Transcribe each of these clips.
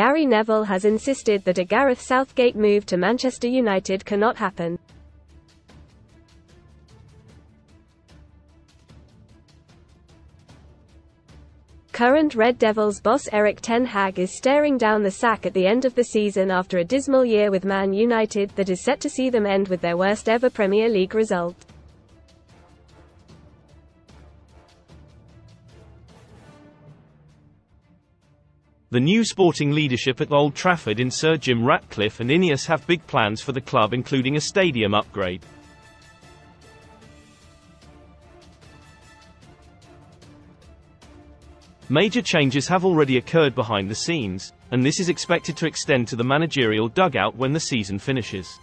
Gary Neville has insisted that a Gareth Southgate move to Manchester United cannot happen. Current Red Devils boss Erik ten Hag is staring down the sack at the end of the season after a dismal year with Man United that is set to see them end with their worst ever Premier League result. The new sporting leadership at Old Trafford in Sir Jim Ratcliffe and Ineos have big plans for the club, including a stadium upgrade. Major changes have already occurred behind the scenes, and this is expected to extend to the managerial dugout when the season finishes.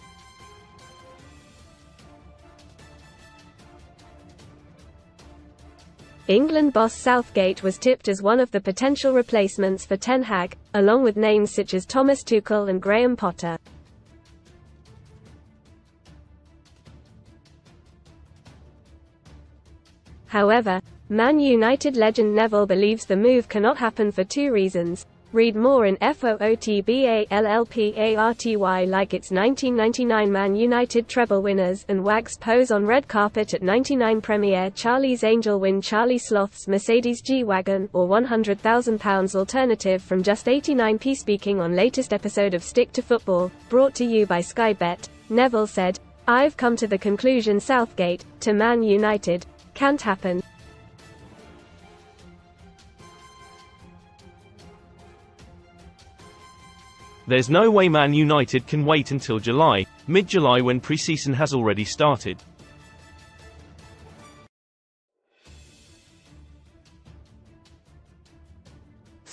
England boss Southgate was tipped as one of the potential replacements for Ten Hag, along with names such as Thomas Tuchel and Graham Potter. However, Man United legend Neville believes the move cannot happen for two reasons. Read more in FOOTBALLPARTY. Like its 1999 Man United treble winners and Wags pose on red carpet at 99 Premier Charlie's Angel win Charlie Sloth's Mercedes G-Wagon, or £100,000 alternative from just 89p. Speaking on latest episode of Stick to Football, brought to you by Sky Bet, Neville said, "I've come to the conclusion Southgate, to Man United, can't happen. There's no way Man United can wait until July, mid-July, when pre-season has already started.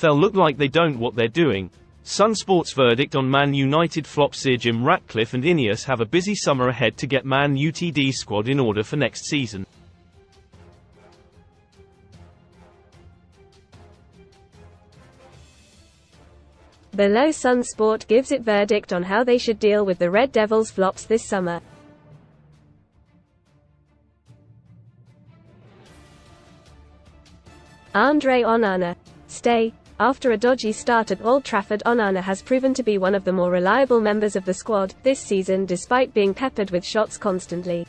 They'll look like they don't what they're doing." Sun Sports verdict on Man United flop. Sir Jim Ratcliffe and Ineos have a busy summer ahead to get Man Utd squad in order for next season. Below, Sun Sport gives it verdict on how they should deal with the Red Devils flops this summer. Andre Onana. Stay. After a dodgy start at Old Trafford, Onana has proven to be one of the more reliable members of the squad this season, despite being peppered with shots constantly.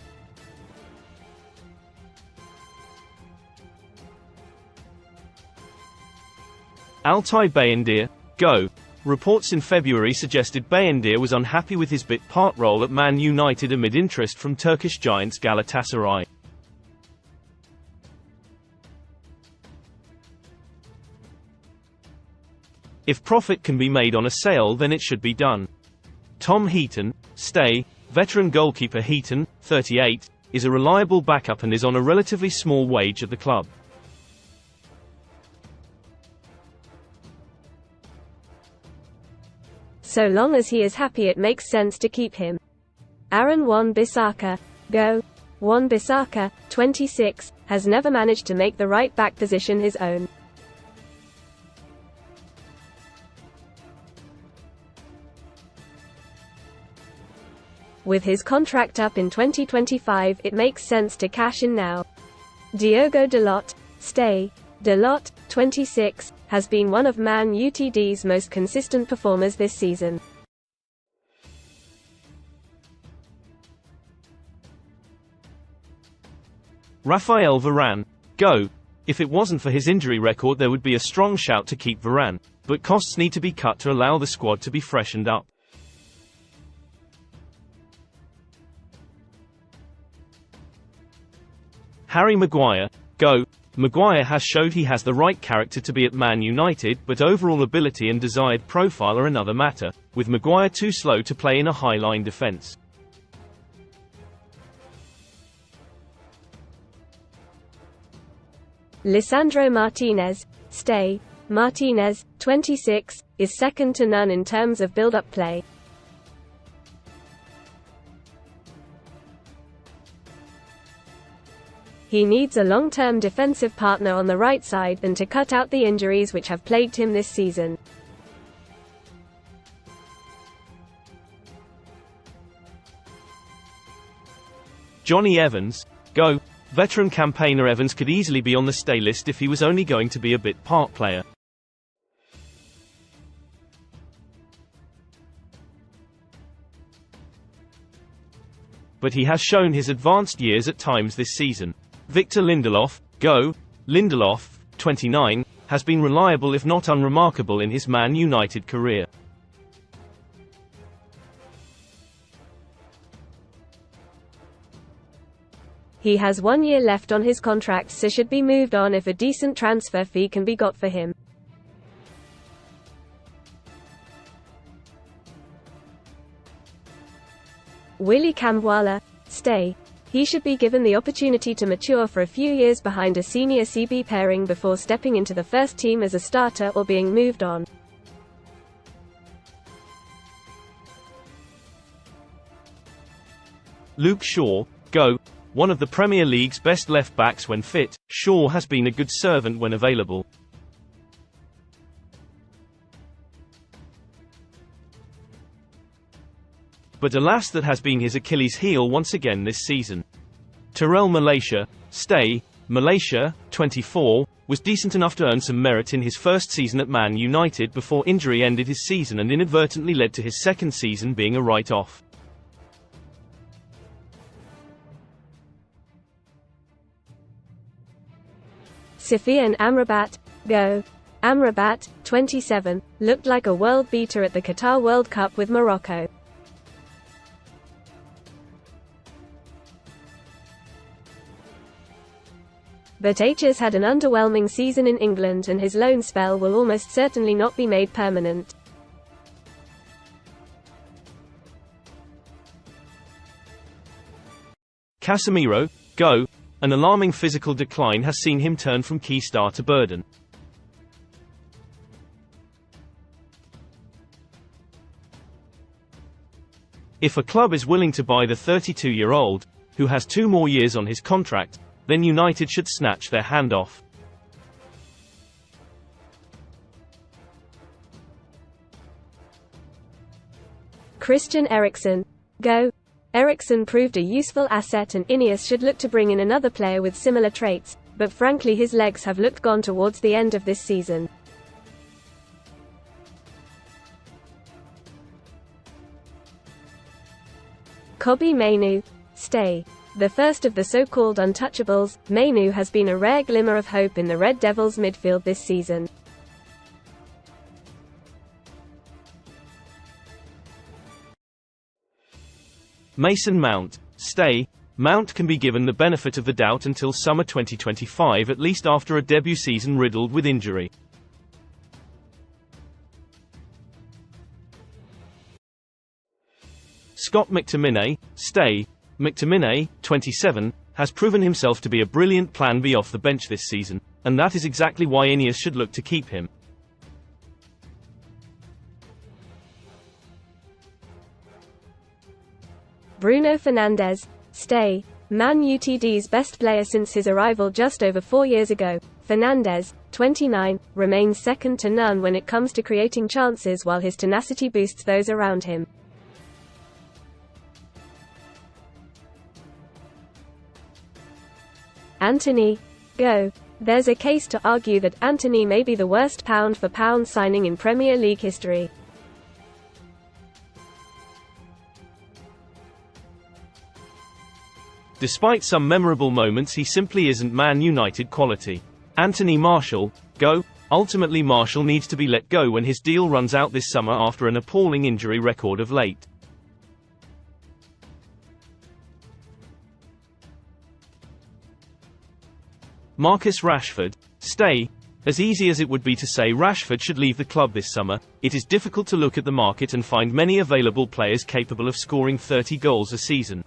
Altay Bayındır, go. Reports in February suggested Bayındır was unhappy with his bit part role at Man United amid interest from Turkish giants Galatasaray. If profit can be made on a sale, then it should be done. Tom Heaton, stay. Veteran goalkeeper Heaton, 38, is a reliable backup and is on a relatively small wage at the club. So long as he is happy, it makes sense to keep him. Aaron Wan-Bissaka, go. Wan-Bissaka, 26, has never managed to make the right back position his own. With his contract up in 2025, it makes sense to cash in now. Diogo Dalot, stay. Dalot, 26, has been one of Man Utd's most consistent performers this season. Raphael Varane, go. If it wasn't for his injury record, there would be a strong shout to keep Varane, but costs need to be cut to allow the squad to be freshened up. Harry Maguire, go. Maguire has showed he has the right character to be at Man United, but overall ability and desired profile are another matter, with Maguire too slow to play in a high-line defence. Lisandro Martinez, stay. Martinez, 26, is second to none in terms of build-up play. He needs a long-term defensive partner on the right side and to cut out the injuries which have plagued him this season. Johnny Evans, go. Veteran campaigner Evans could easily be on the stay list if he was only going to be a bit part player. but he has shown his advanced years at times this season. Victor Lindelof, go. Lindelof, 29, has been reliable if not unremarkable in his Man United career. He has 1 year left on his contract, so should be moved on if a decent transfer fee can be got for him. Willy Kambwala, stay. He should be given the opportunity to mature for a few years behind a senior CB pairing before stepping into the first team as a starter or being moved on. Luke Shaw, go. One of the Premier League's best left-backs when fit, Shaw has been a good servant when available. But alas, that has been his Achilles heel once again this season. Terrell Malaysia, stay. Malaysia, 24, was decent enough to earn some merit in his first season at Man United before injury ended his season and inadvertently led to his second season being a write-off. Sufyan Amrabat, go. Amrabat, 27, looked like a world beater at the Qatar World Cup with Morocco. But H has had an underwhelming season in England and his loan spell will almost certainly not be made permanent. Casemiro, go. An alarming physical decline has seen him turn from key star to burden. If a club is willing to buy the 32-year-old, who has 2 more years on his contract, then United should snatch their hand off. Christian Eriksen, go. Eriksen proved a useful asset and Ineos should look to bring in another player with similar traits, but frankly his legs have looked gone towards the end of this season. Kobbie Mainoo, stay. The first of the so-called untouchables, Mainoo has been a rare glimmer of hope in the Red Devils midfield this season. Mason Mount, stay. Mount can be given the benefit of the doubt until summer 2025, at least after a debut season riddled with injury. Scott McTominay, stay. McTominay, 27, has proven himself to be a brilliant plan B off the bench this season, and that is exactly why Ineos should look to keep him. Bruno Fernandes, stay. Man Utd's best player since his arrival just over 4 years ago, Fernandes, 29, remains second to none when it comes to creating chances while his tenacity boosts those around him. Antony, go. There's a case to argue that Antony may be the worst pound-for-pound signing in Premier League history. Despite some memorable moments, he simply isn't Man United quality. Anthony Martial, go. Ultimately Martial needs to be let go when his deal runs out this summer after an appalling injury record of late. Marcus Rashford, stay. As easy as it would be to say Rashford should leave the club this summer, it is difficult to look at the market and find many available players capable of scoring 30 goals a season.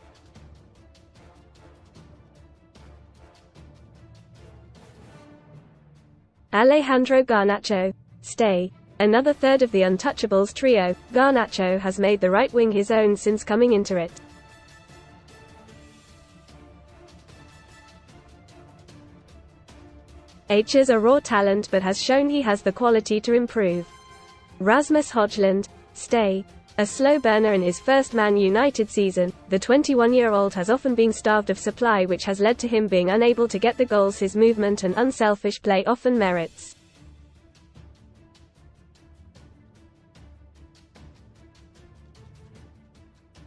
Alejandro Garnacho, stay. Another third of the untouchables trio, Garnacho has made the right wing his own since coming into it. H is a raw talent but has shown he has the quality to improve. Rasmus Højlund, stay. A slow burner in his first Man United season, the 21-year-old has often been starved of supply, which has led to him being unable to get the goals his movement and unselfish play often merits.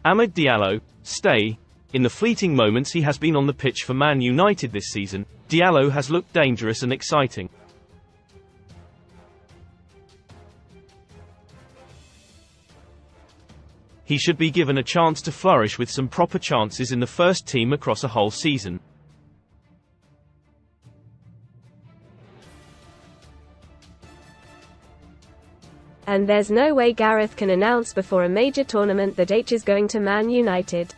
Amad Diallo, stay. In the fleeting moments he has been on the pitch for Man United this season, Diallo has looked dangerous and exciting. He should be given a chance to flourish with some proper chances in the first team across a whole season. And there's no way Gareth can announce before a major tournament that H is going to Man United.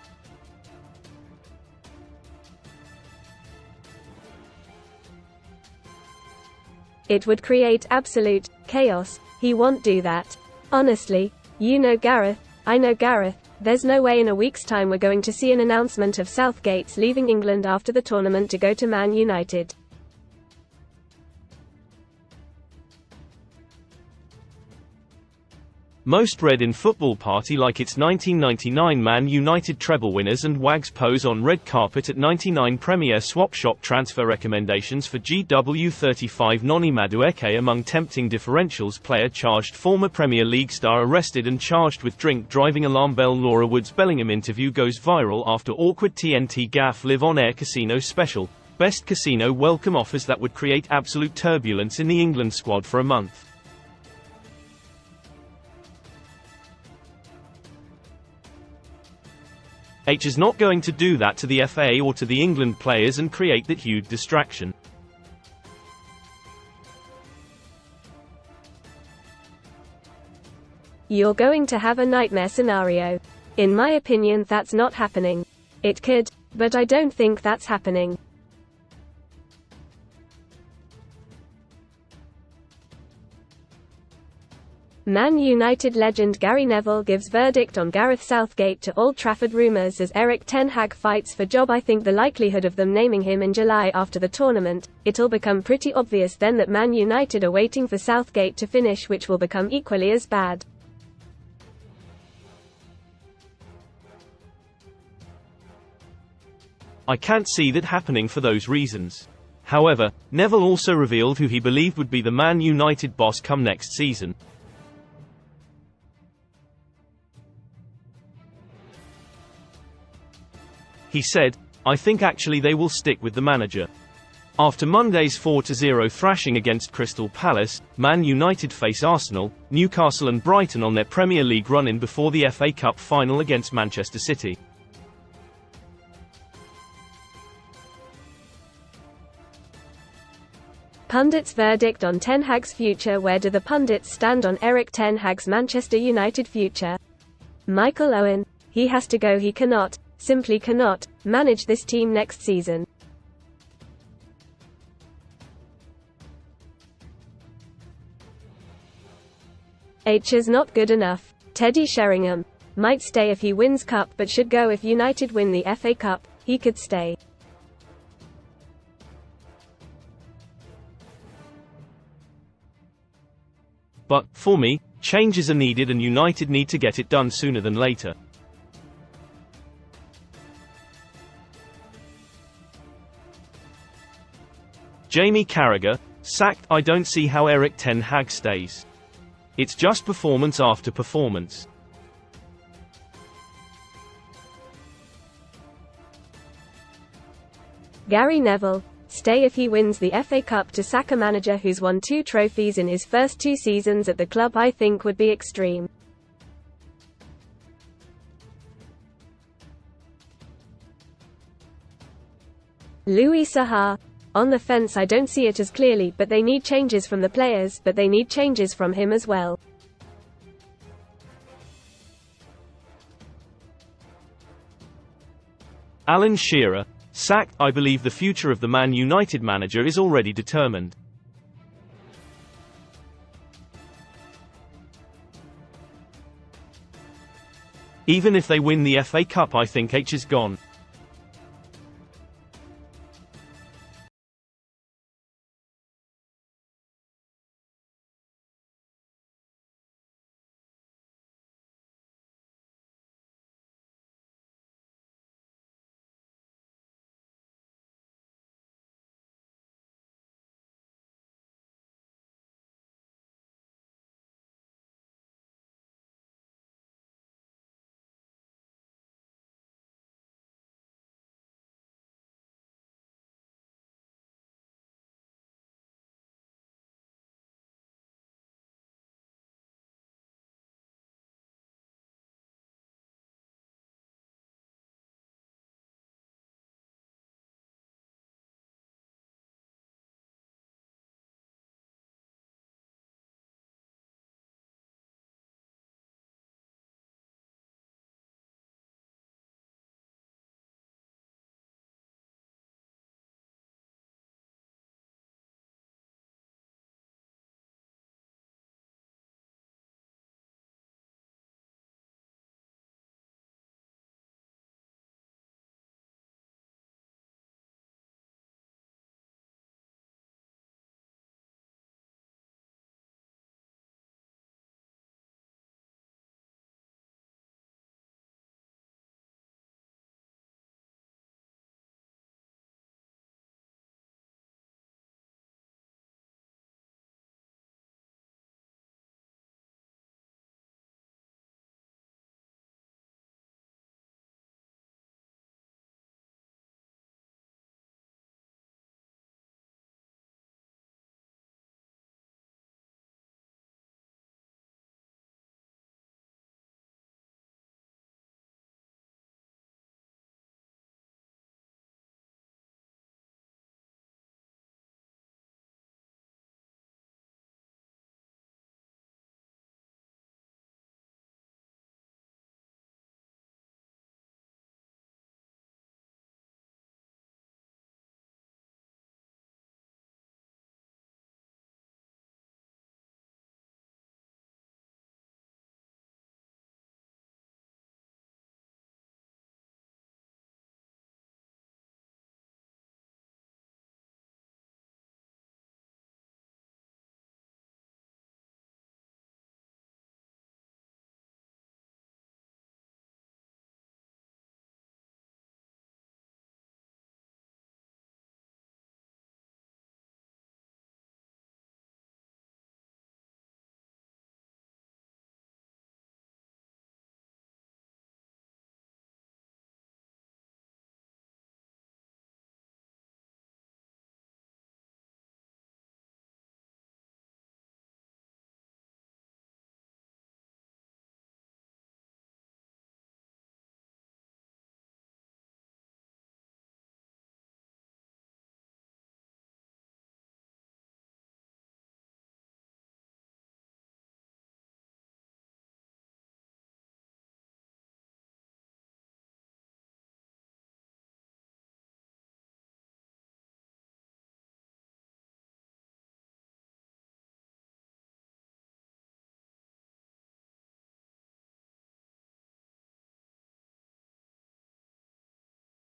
It would create absolute chaos. He won't do that. Honestly, you know Gareth, I know Gareth, there's no way in a week's time we're going to see an announcement of Southgate's leaving England after the tournament to go to Man United. Most read in football party like it's 1999 Man United treble winners and Wags pose on red carpet at 99 Premier Swap Shop transfer recommendations for GW35 Noni Madueke among tempting differentials player charged former Premier League star arrested and charged with drink driving alarm bell Laura Woods Bellingham interview goes viral after awkward TNT gaff live on air casino special. Best casino welcome offers that would create absolute turbulence in the England squad for a month. H is not going to do that to the FA or to the England players and create that huge distraction. You're going to have a nightmare scenario. In my opinion, that's not happening. It could, but I don't think that's happening. Man United legend Gary Neville gives verdict on Gareth Southgate to Old Trafford rumours as Erik ten Hag fights for job. I think the likelihood of them naming him in July after the tournament, it'll become pretty obvious then that Man United are waiting for Southgate to finish, which will become equally as bad. I can't see that happening for those reasons. However, Neville also revealed who he believed would be the Man United boss come next season. He said, "I think actually they will stick with the manager." After Monday's 4-0 thrashing against Crystal Palace, Man United face Arsenal, Newcastle and Brighton on their Premier League run-in before the FA Cup final against Manchester City. Pundits' verdict on Ten Hag's future. Where do the pundits stand on Erik ten Hag's Manchester United future? Michael Owen: he has to go. He cannot, simply cannot, manage this team next season. H is not good enough. Teddy Sheringham: might stay if he wins cup but should go if United win the FA Cup. He could stay. But, for me, changes are needed and United need to get it done sooner than later. Jamie Carragher: sacked. I don't see how Erik ten Hag stays. It's just performance after performance. Gary Neville: stay if he wins the FA Cup. To sack a manager who's won 2 trophies in his first 2 seasons at the club I think would be extreme. Louis Saha: on the fence. I don't see it as clearly, but they need changes from the players, but they need changes from him as well. Alan Shearer: sacked. I believe the future of the Man United manager is already determined. Even if they win the FA Cup, I think H is gone.